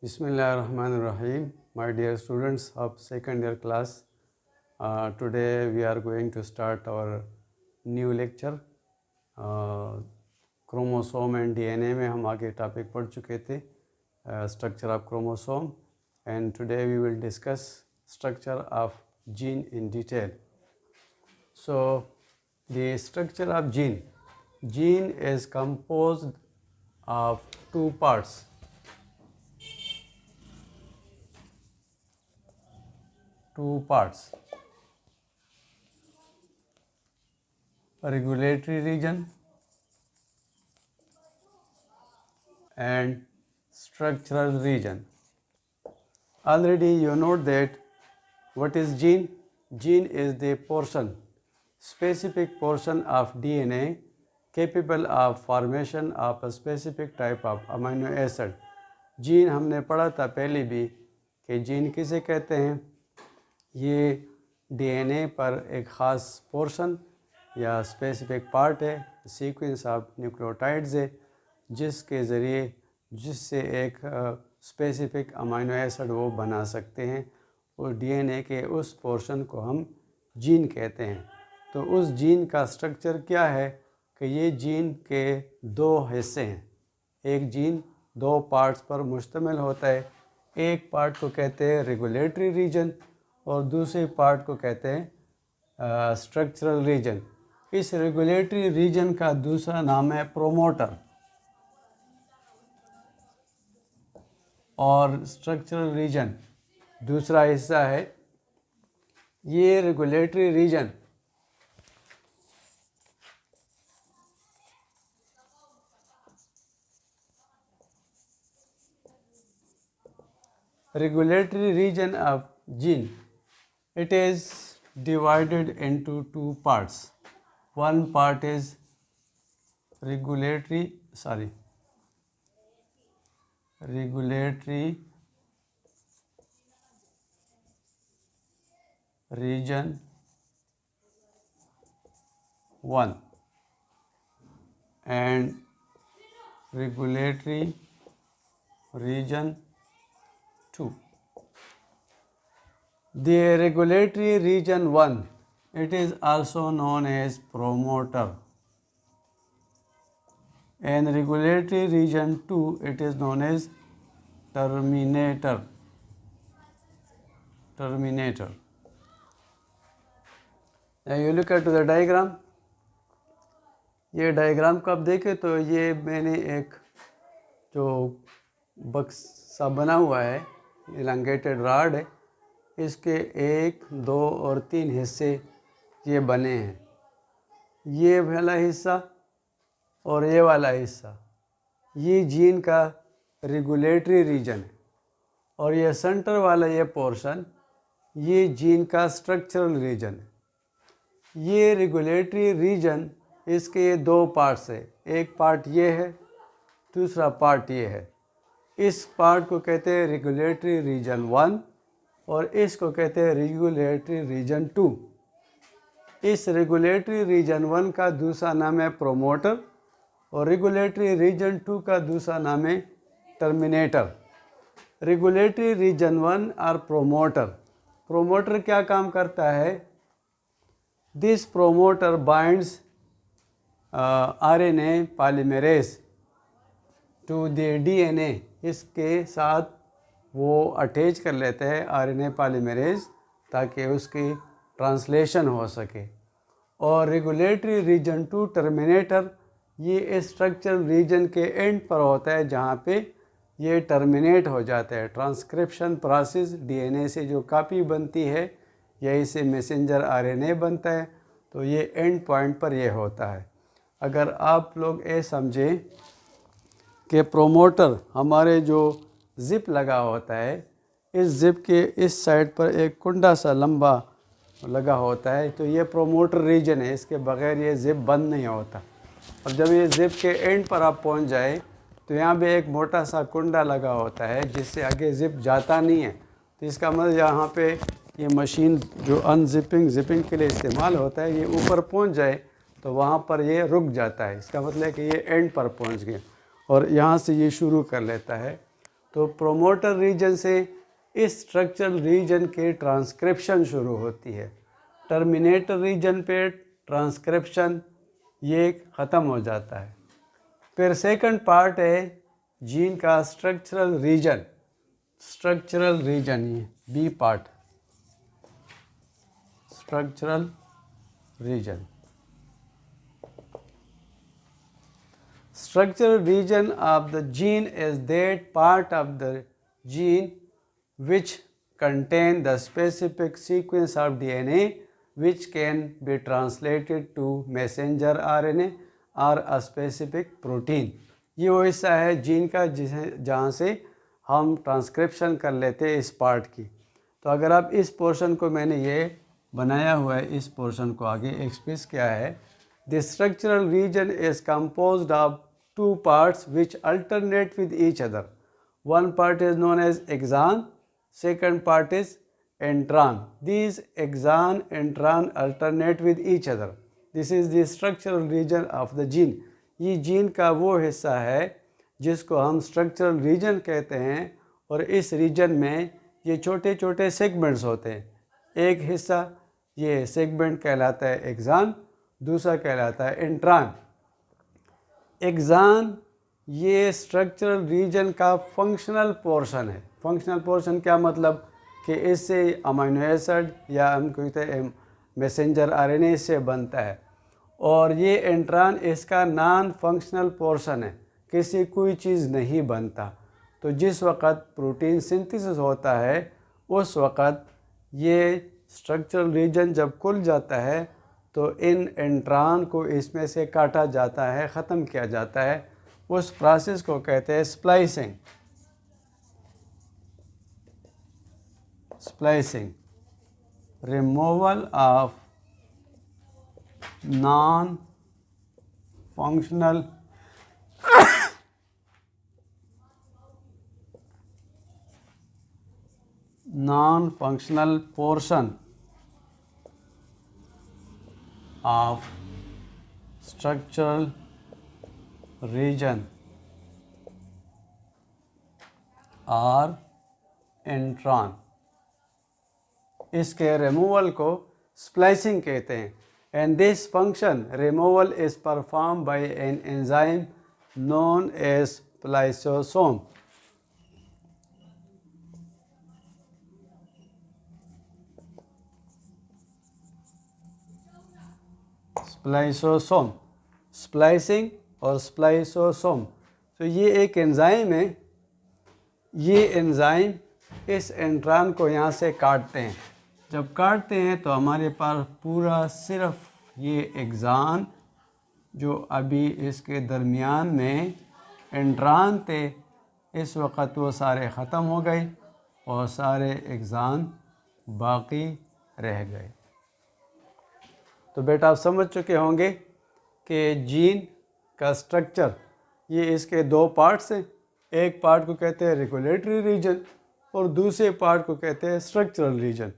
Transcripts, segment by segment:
Bismillahirrahmanirrahim. My dear students of second year class, today we are going to start our new lecture. Chromosome and DNA में हम आगे topic पढ़ चुके थे, structure of chromosome, and today we will discuss structure of gene in detail. So the structure of gene is composed of two parts. Regulatory region and structural region. Already you know that what is gene? Gene is the specific portion of DNA capable of formation of a specific type of amino acid. Gene हमने पढ़ा था पहले भी कि gene किसे कहते हैं. ये डीएनए पर एक ख़ास पोर्शन या स्पेसिफिक पार्ट है, सीक्वेंस ऑफ न्यूक्लियोटाइड्स है, जिससे एक स्पेसिफिक अमीनो एसिड वो बना सकते हैं. और डीएनए के उस पोर्शन को हम जीन कहते हैं. तो उस जीन का स्ट्रक्चर क्या है कि ये जीन के दो हिस्से हैं. एक जीन दो पार्ट्स पर मुश्तमिल होता है. एक पार्ट को कहते हैं रेगुलेटरी रीजन और दूसरे पार्ट को कहते हैं स्ट्रक्चरल रीजन. इस रेगुलेटरी रीजन का दूसरा नाम है प्रोमोटर और स्ट्रक्चरल रीजन दूसरा हिस्सा है. ये regulatory region of gene, it is divided into two parts. One part is regulatory region 1 and regulatory region 2. The regulatory region 1, it is also known as promoter, and regulatory region 2, it is known as terminator. Now you look at the diagram. ये diagram को आप देखें तो ये मैंने एक जो बक्सा बना हुआ है, इलांगेटेड रॉड है, इसके 1, 2 और 3 हिस्से ये बने हैं. ये वाला हिस्सा और ये वाला हिस्सा ये जीन का रेगुलेटरी रीजन है, और ये सेंटर वाला ये पोर्शन ये जीन का स्ट्रक्चरल रीजन है. ये रेगुलेटरी रीजन इसके ये दो पार्ट्स है. एक पार्ट ये है, दूसरा पार्ट ये है. इस पार्ट को कहते हैं रेगुलेटरी रीजन 1 और इसको कहते हैं रेगुलेटरी रीजन 2. इस रेगुलेटरी रीजन 1 का दूसरा नाम है प्रोमोटर और रेगुलेटरी रीजन 2 का दूसरा नाम है टर्मिनेटर. रेगुलेटरी रीजन 1 और प्रोमोटर क्या काम करता है? This promoter binds RNA polymerase to the DNA. इसके साथ वो अटैच कर लेते हैं RNA पॉलीमरेज ताकि उसकी ट्रांसलेशन हो सके. और रेगुलेटरी रीजन 2 टर्मिनेटर ये स्ट्रक्चरल रीजन के एंड पर होता है जहाँ पे ये टर्मिनेट हो जाता है. ट्रांसक्रिप्शन प्रोसेस DNA से जो कॉपी बनती है यही से मैसेंजर RNA बनता है. तो ये एंड पॉइंट पर ये होता है. अगर आप लोग ये समझें कि प्रोमोटर हमारे जो ज़िप लगा होता है, इस ज़िप के इस साइड पर एक कुंडा सा लंबा लगा होता है, तो ये प्रोमोटर रीजन है. इसके बगैर ये ज़िप बंद नहीं होता. और जब ये ज़िप के एंड पर आप पहुंच जाए तो यहाँ भी एक मोटा सा कुंडा लगा होता है जिससे आगे ज़िप जाता नहीं है. तो इसका मतलब यहाँ पे ये मशीन जो ज़िपिंग के लिए इस्तेमाल होता है, ये ऊपर पहुँच जाए तो वहाँ पर ये रुक जाता है. इसका मतलब है कि ये एंड पर पहुँच गए और यहाँ से ये शुरू कर लेता है. तो प्रोमोटर रीजन से इस स्ट्रक्चरल रीजन के ट्रांसक्रिप्शन शुरू होती है। टर्मिनेटर रीजन पे ट्रांसक्रिप्शन ये ख़त्म हो जाता है। फिर सेकंड पार्ट है जीन का स्ट्रक्चरल रीजन। स्ट्रक्चरल रीजन ये B part, structural region. Structural region of the gene is that part of the gene which contain the specific sequence of DNA which can be translated to messenger RNA or a specific protein। ये वो हिस्सा है gene का जिसे जहाँ से हम transcription कर लेते हैं इस पार्ट की। तो अगर आप इस पोर्शन को, मैंने ये बनाया हुआ है, इस पोर्शन को आगे एक्सप्रेस किया है। The structural region is composed of two parts which alternate with each other. One part is known as axon, second part is intron. These axon and intron alternate with each other. This is the structural region of the gene. ये gene का वो हिस्सा है जिसको हम structural reason कहते हैं, और इस रीजन में ये छोटे छोटे सेगमेंट्स होते हैं। एक हिस्सा ये सेगमेंट कहलाता है एक्सॉन, दूसरा कहलाता है इंट्रॉन। एक्सॉन ये स्ट्रक्चरल रीजन का फंक्शनल पोर्शन है। फंक्शनल पोर्शन क्या मतलब कि इससे अमीनो एसिड या हम कहते हैं मैसेंजर आरएनए से बनता है, और ये इंट्रॉन इसका नॉन फंक्शनल पोर्शन है, किसी कोई चीज़ नहीं बनता। तो जिस वक़्त प्रोटीन सिंथेसिस होता है उस वक़्त ये स्ट्रक्चरल रीजन जब खुल जाता है तो इन इंट्रॉन को इसमें से काटा जाता है, ख़त्म किया जाता है। उस प्रोसेस को कहते हैं splicing. Splicing, removal of non functional non-functional portion of structural region or intron. इसके रिमूवल को स्प्लाइसिंग कहते हैं। And this function removal is perform by an enzyme known as spliceosome. Spliceosome, splicing और स्प्लाइसोसोम। तो ये एक एंजाइम है। ये एंजाइम इस इंट्रॉन को यहाँ से काटते हैं। जब काटते हैं तो हमारे पास पूरा सिर्फ ये एक्सॉन जो अभी इसके दरमियान में इंट्रॉन थे, इस वक्त वो सारे ख़त्म हो गए और सारे एक्सॉन बाकी रह गए। तो बेटा आप समझ चुके होंगे कि जीन का स्ट्रक्चर ये इसके दो पार्ट्स हैं। एक पार्ट को कहते हैं रेगुलेटरी रीजन और दूसरे पार्ट को कहते हैं स्ट्रक्चरल रीजन।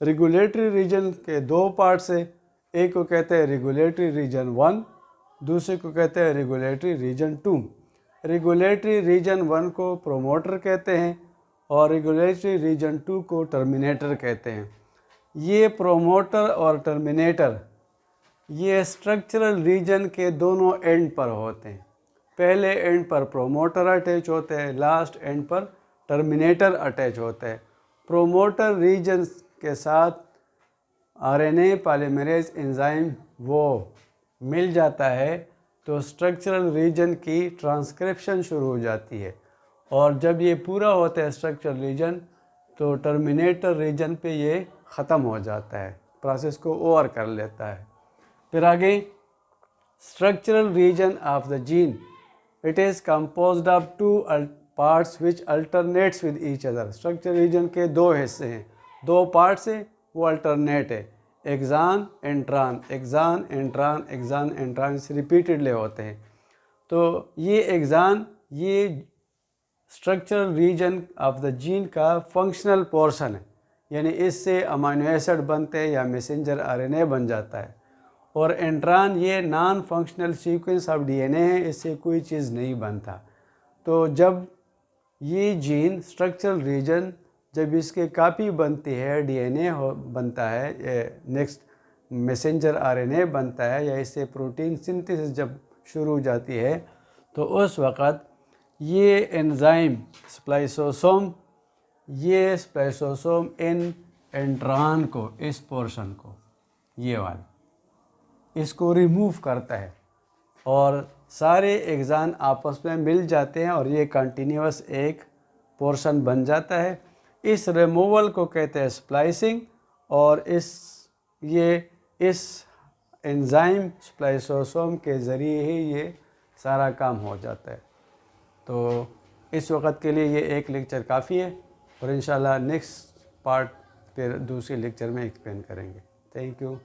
रेगुलेटरी रीजन के दो पार्ट्स हैं, एक को कहते हैं रेगुलेटरी रीजन 1, दूसरे को कहते हैं रेगुलेटरी रीजन 2। रेगुलेटरी रीजन 1 को प्रोमोटर कहते हैं और रेगुलेटरी रीजन 2 को टर्मिनेटर कहते हैं। ये प्रोमोटर और टर्मिनेटर ये स्ट्रक्चरल रीजन के दोनों एंड पर होते हैं। पहले एंड पर प्रोमोटर अटैच होते हैं, लास्ट एंड पर टर्मिनेटर अटैच होते हैं। प्रोमोटर रीजन के साथ आरएनए पॉलीमरेज एंजाइम वो मिल जाता है तो स्ट्रक्चरल रीजन की ट्रांसक्रिप्शन शुरू हो जाती है, और जब ये पूरा होता है स्ट्रक्चरल रीजन तो टर्मिनेटर रीजन पे ये ख़त्म हो जाता है, प्रोसेस को ओवर कर लेता है। फिर आगे structural region of the gene, it is composed of two parts which alternates with each other. Structural region के दो हिस्से हैं, दो पार्ट्स हैं, वो अल्टरनेट है, exon intron, exon intron, exon intron, इस रिपीटेडली होते हैं। तो ये एक्सॉन ये structural region of the gene का फंक्शनल पोर्शन है, यानी इससे अमीनो एसिड बनते हैं या मैसेंजर आरएनए बन जाता है। और इंट्रॉन ये non functional sequence of DNA है, इससे कोई चीज़ नहीं बनता। तो जब ये जीन स्ट्रक्चरल रीजन जब इसके कापी बनती है, डीएनए बनता है, नेक्स्ट मैसेंजर आरएनए बनता है, या इससे प्रोटीन सिंथेसिस जब शुरू हो जाती है, तो उस वक़्त ये एंजाइम स्प्लाइसोसोम, ये स्प्लाइसोसोम इन एंट्रान को, इस पोर्शन को, ये वाला, इसको रिमूव करता है और सारे एक्सान आपस में मिल जाते हैं और ये कंटिन्यूस एक पोर्शन बन जाता है। इस रिमूवल को कहते हैं स्प्लाइसिंग, और इस एंजाइम स्प्लाइसोसोम के ज़रिए ही ये सारा काम हो जाता है। तो इस वक्त के लिए ये एक लेक्चर काफ़ी है और इंशाल्लाह नेक्स्ट पार्ट फिर दूसरे लेक्चर में एक्सप्लेन करेंगे। Thank you.